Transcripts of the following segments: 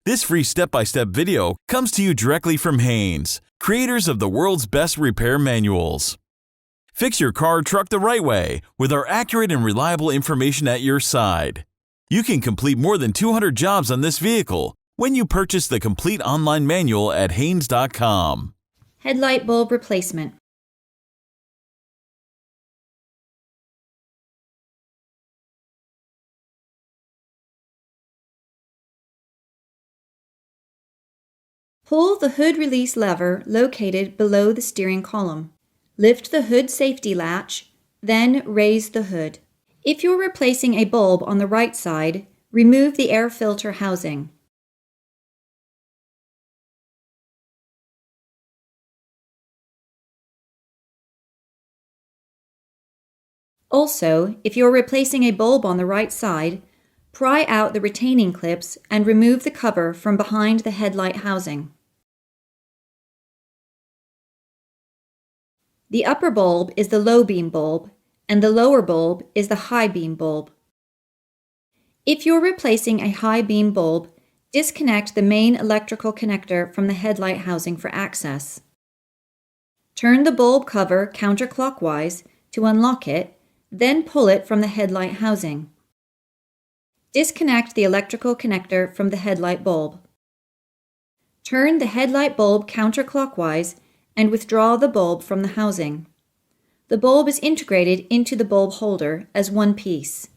This free step-by-step video comes to you directly from Haynes, creators of the world's best repair manuals. Fix your car or truck the right way with our accurate and reliable information at your side. You can complete more than 200 jobs on this vehicle when you purchase the complete online manual at Haynes.com. Headlight bulb replacement. Pull the hood release lever located below the steering column. Lift the hood safety latch, then raise the hood. If you're replacing a bulb on the right side, remove the air filter housing. Also, if you're replacing a bulb on the right side, pry out the retaining clips and remove the cover from behind the headlight housing. The upper bulb is the low beam bulb, and the lower bulb is the high beam bulb. If you're replacing a high beam bulb, disconnect the main electrical connector from the headlight housing for access. Turn the bulb cover counterclockwise to unlock it, then pull it from the headlight housing. Disconnect the electrical connector from the headlight bulb. Turn the headlight bulb counterclockwise and withdraw the bulb from the housing. The bulb is integrated into the bulb holder as one piece.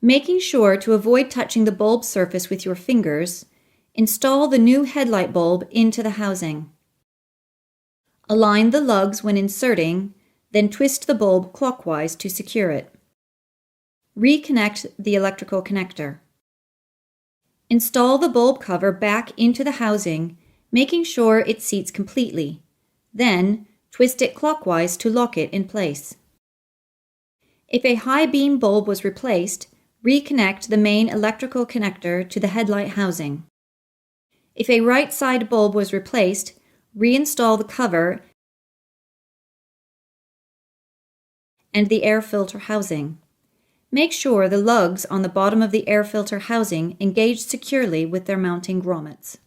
Making sure to avoid touching the bulb surface with your fingers, install the new headlight bulb into the housing. Align the lugs when inserting, then twist the bulb clockwise to secure it. Reconnect the electrical connector. Install the bulb cover back into the housing, making sure it seats completely. Then, twist it clockwise to lock it in place. If a high beam bulb was replaced, reconnect the main electrical connector to the headlight housing. If a right side bulb was replaced, reinstall the cover and the air filter housing. Make sure the lugs on the bottom of the air filter housing engage securely with their mounting grommets.